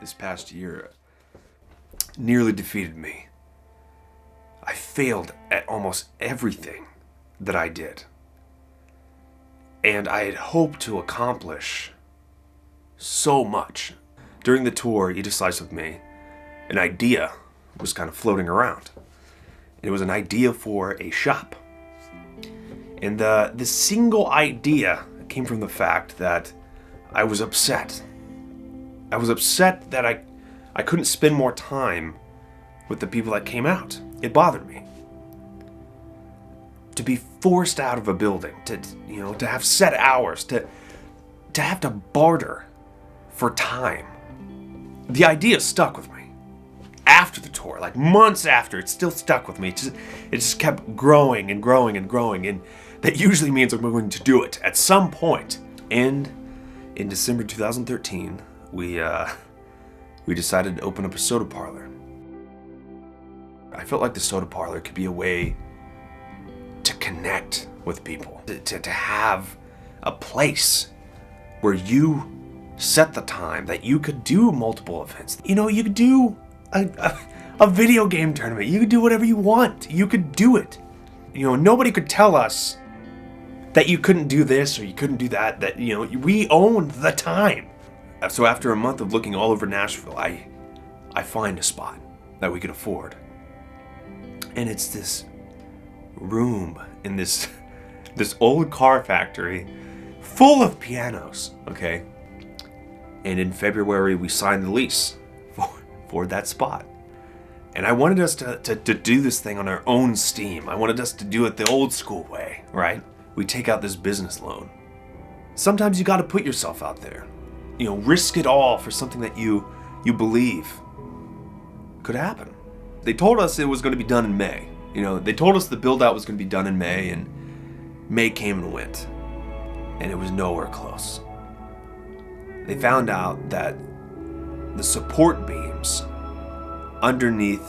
this past year nearly defeated me. I failed at almost everything that I did. And I had hoped to accomplish so much. During the tour, You Decisive with Me, an idea was kind of floating around. It was an idea for a shop. And the single idea came from the fact that I was upset. I was upset that I couldn't spend more time with the people that came out. It bothered me. To be forced out of a building, to have set hours, to have to barter for time. The idea stuck with me. After the tour, like months after, it still stuck with me. It just kept growing and growing and growing, and that usually means I'm going to do it at some point. And in December 2013, we decided to open up a Soda Parlor. I felt like the Soda Parlor could be a way to connect with people, to have a place where you set the time that you could do multiple events. You could do a video game tournament. You could do whatever you want. You could do it. Nobody could tell us that you couldn't do this or you couldn't do that. That we owned the time. So after a month of looking all over Nashville, I find a spot that we could afford. And it's this room in this old car factory full of pianos, okay? And in February, we signed the lease for that spot. And I wanted us to do this thing on our own steam. I wanted us to do it the old school way, right? We take out this business loan. Sometimes you got to put yourself out there. Risk it all for something that you believe could happen. They told us it was going to be done in May. They told us the build out was going to be done in May, and May came and went, and it was nowhere close. They found out that the support beams underneath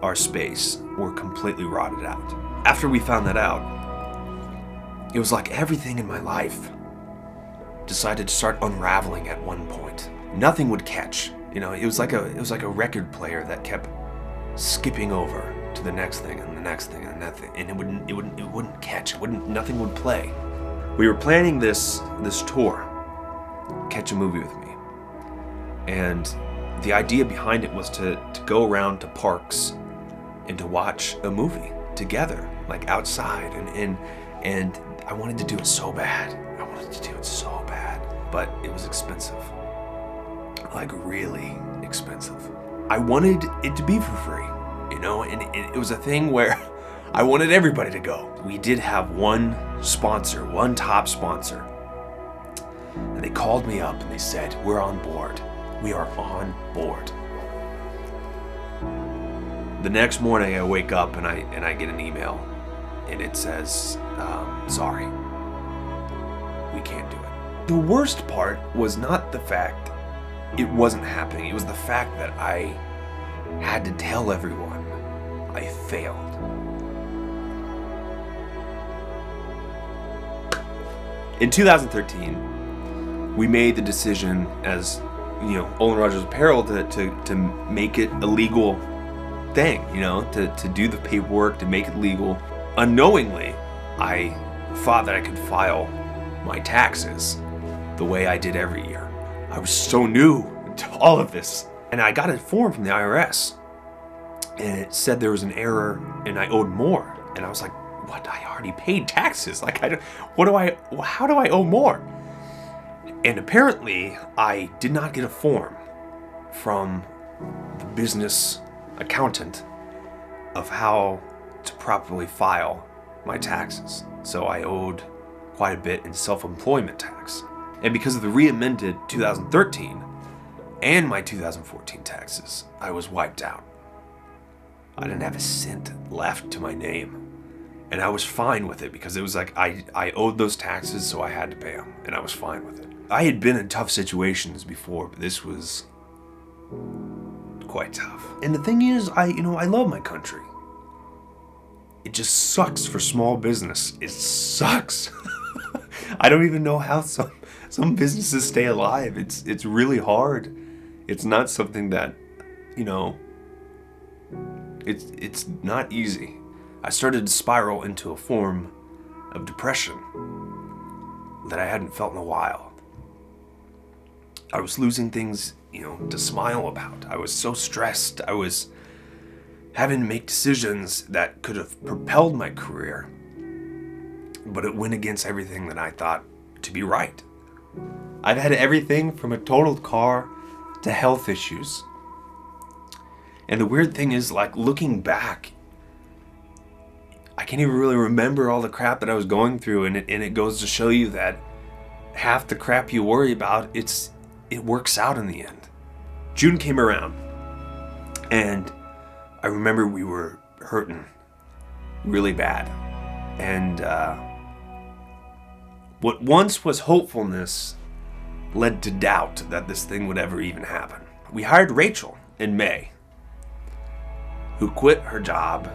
our space were completely rotted out. After we found that out, it was like everything in my life decided to start unraveling at one point. Nothing would catch. It was like a record player that kept skipping over to the next thing and the next thing and that thing, and it wouldn't catch. Nothing would play. We were planning this tour, Catch a Movie with Me, and the idea behind it was to go around to parks and to watch a movie together, like outside, and I wanted to do it so bad. But it was expensive. Like really expensive. I wanted it to be for free, and it was a thing where I wanted everybody to go. We did have one top sponsor. And they called me up and they said, "We're on board. We are on board." The next morning I wake up and I get an email, and it says, "Sorry, we can't do it." The worst part was not the fact it wasn't happening. It was the fact that I had to tell everyone I failed. In 2013, we made the decision as, Olin Rogers Apparel to make it a legal thing, to do the paperwork, to make it legal. Unknowingly, I thought that I could file my taxes the way I did every year. I was so new to all of this. And I got a form from the IRS, and it said there was an error and I owed more. And I was like, what? I already paid taxes. Like, how do I owe more? And apparently I did not get a form from the business accountant of how to properly file my taxes. So I owed quite a bit in self-employment tax. And because of the re-amended 2013 and my 2014 taxes, I was wiped out. I didn't have a cent left to my name. And I was fine with it because it was like I owed those taxes, so I had to pay them. And I was fine with it. I had been in tough situations before, but this was quite tough. And the thing is, I love my country. It just sucks for small business. It sucks. I don't even know how some businesses stay alive. It's really hard. It's not something that, you know, it's not easy. I started to spiral into a form of depression that I hadn't felt in a while. I was losing things, to smile about. I was so stressed. I was having to make decisions that could have propelled my career, but it went against everything that I thought to be right. I've had everything from a totaled car to health issues. And the weird thing is, like, looking back, I can't even really remember all the crap that I was going through, and it goes to show you that half the crap you worry about, it works out in the end. June came around, and I remember we were hurting really bad. And what once was hopefulness led to doubt that this thing would ever even happen. We hired Rachel in May, who quit her job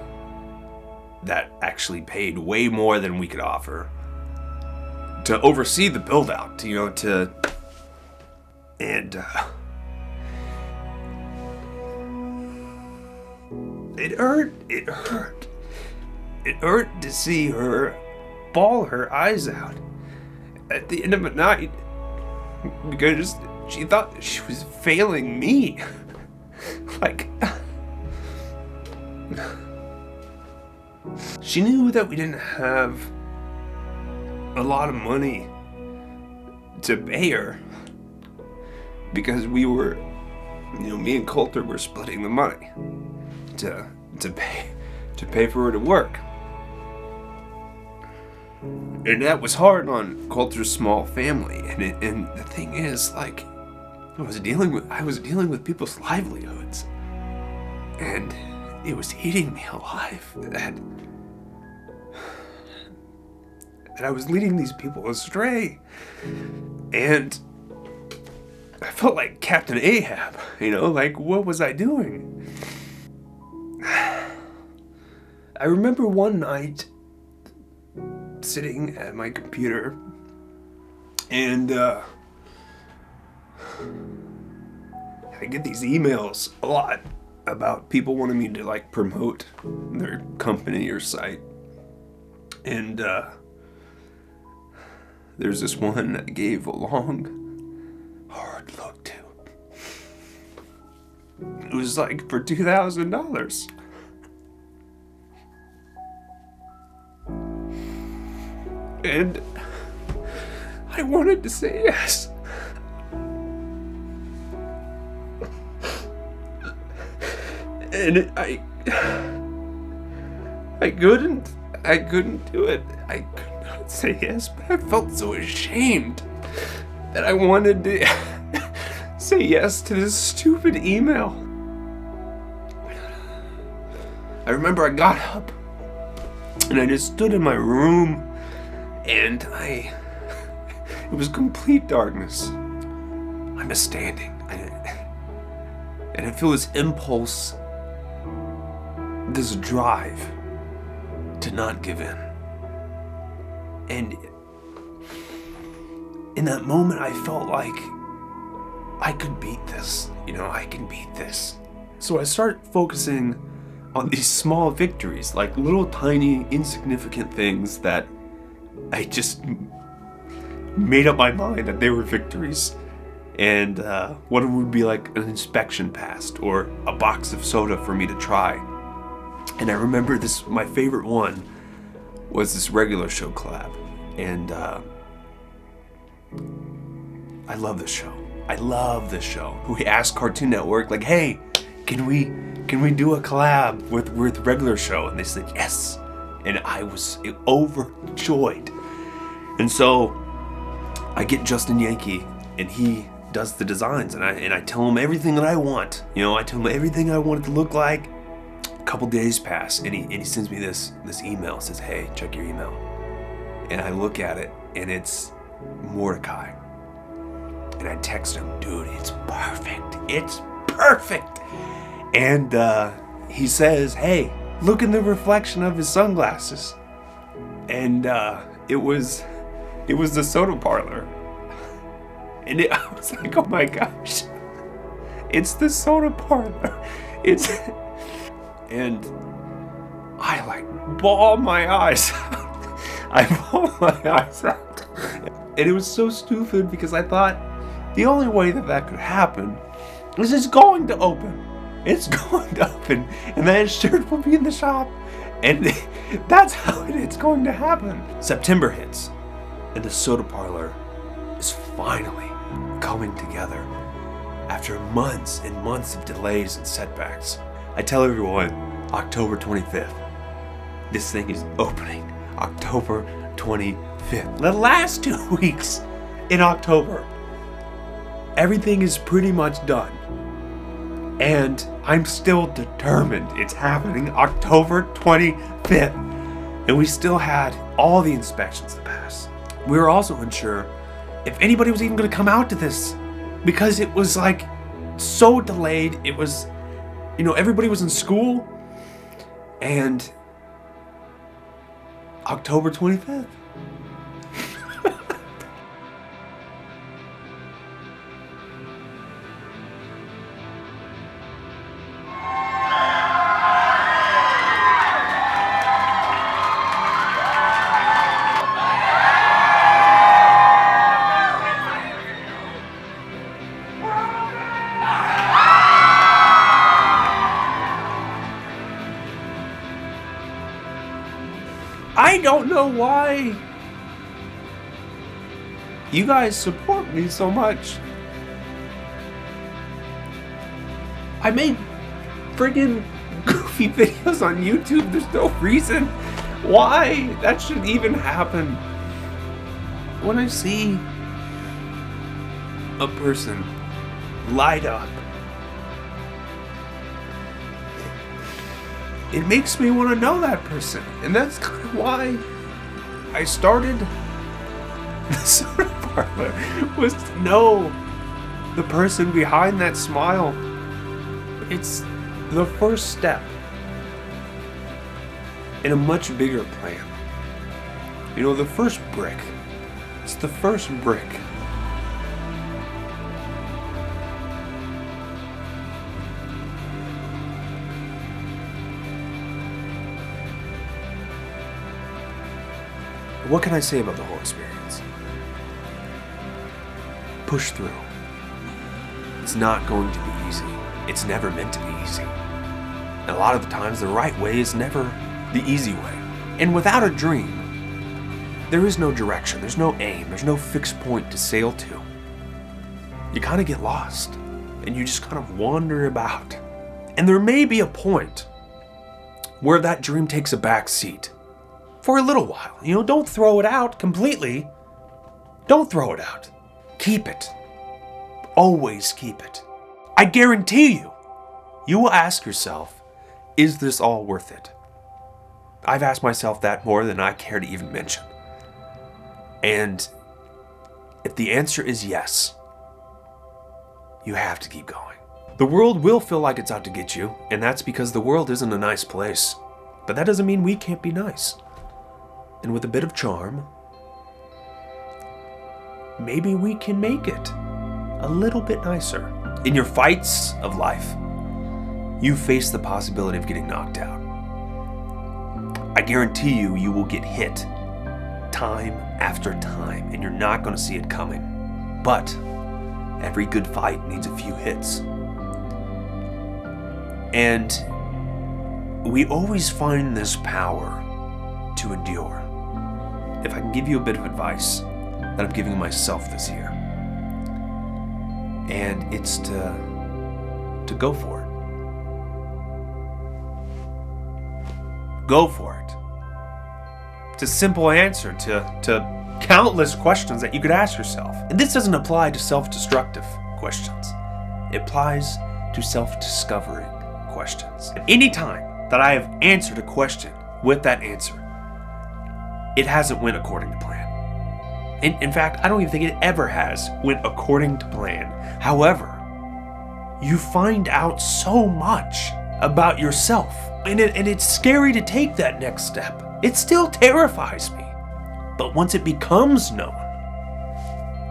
that actually paid way more than we could offer to oversee the build out, it hurt to see her bawl her eyes out at the end of the night because she thought she was failing me. She knew that we didn't have a lot of money to pay her because we were, me and Coulter were splitting the money to pay for her to work. And that was hard on Coulter's small family. And the thing is, I was dealing with people's livelihoods. And it was eating me alive that I was leading these people astray. And I felt like Captain Ahab, what was I doing? I remember one night sitting at my computer and I get these emails a lot about people wanting me to promote their company or site. And there's this one that gave a long, hard look to. It was for $2,000. And I wanted to say yes. And I couldn't do it. I could not say yes, but I felt so ashamed that I wanted to say yes to this stupid email. I remember I got up and I just stood in my room and it was complete darkness. I'm just standing and I feel this impulse, this drive to not give in. And in that moment, I felt like I could beat this. I can beat this. So I start focusing on these small victories, little tiny insignificant things that I just made up my mind that they were victories. And one would be an inspection passed or a box of soda for me to try. And I remember my favorite one was this regular show collab. And I love this show. We asked Cartoon Network, hey, can we do a collab with regular show? And they said yes. And I was overjoyed. And so I get Justin Yankee, and he does the designs, and I tell him everything that I want. I tell him everything I want it to look like. A couple days pass, and he sends me this email. Says, hey, check your email. And I look at it, and it's Mordecai. And I text him, dude, it's perfect. It's perfect. And he says, hey, look in the reflection of his sunglasses. And it was the Soda Parlor. And I was like, oh my gosh. It's the Soda Parlor. It's... And I bawl my eyes out. I bawl my eyes out. And it was so stupid because I thought the only way that could happen is it's going to open. It's going to open. And that shirt will be in the shop. And that's how it's going to happen. September hits. And the Soda Parlor is finally coming together after months and months of delays and setbacks. I tell everyone, October 25th. This thing is opening October 25th. The last 2 weeks in October, everything is pretty much done. And I'm still determined it's happening October 25th. And we still had all the inspections to pass. We were also unsure if anybody was even going to come out to this because it was so delayed. It was, everybody was in school. And October 25th. I don't know why you guys support me so much. I made friggin' goofy videos on YouTube. There's no reason why that should even happen. When I see a person light up, it makes me want to know that person. And that's kind of why I started the Soda Parlor, was to know the person behind that smile. It's the first step in a much bigger plan. The first brick. It's the first brick. What can I say about the whole experience? Push through. It's not going to be easy. It's never meant to be easy. And a lot of the times, the right way is never the easy way. And without a dream, there is no direction, there's no aim, there's no fixed point to sail to. You kind of get lost, and you just kind of wander about. And there may be a point where that dream takes a back seat. For a little while. Don't throw it out completely. Don't throw it out. Keep it. Always keep it. I guarantee you will ask yourself, is this all worth it? I've asked myself that more than I care to even mention. And if the answer is yes, you have to keep going. The world will feel like it's out to get you, and that's because the world isn't a nice place. But that doesn't mean we can't be nice. And with a bit of charm, maybe we can make it a little bit nicer. In your fights of life, you face the possibility of getting knocked out. I guarantee you will get hit time after time, and you're not going to see it coming. But every good fight needs a few hits. And we always find this power to endure. If I can give you a bit of advice that I'm giving myself this year, and it's to go for it. Go for it. It's a simple answer to countless questions that you could ask yourself. And this doesn't apply to self-destructive questions. It applies to self-discovering questions. Any time that I have answered a question with that answer, it hasn't went according to plan. In fact, I don't even think it ever has went according to plan. However, you find out so much about yourself. And it's scary to take that next step. It still terrifies me. But once it becomes known,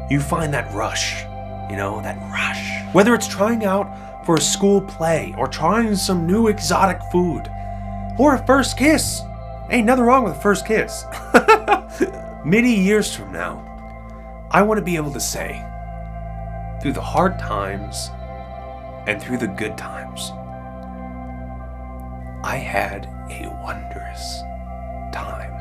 you find that rush. That rush. Whether it's trying out for a school play, or trying some new exotic food, or a first kiss. Ain't nothing wrong with a first kiss. Many years from now, I want to be able to say, through the hard times and through the good times, I had a wondrous time.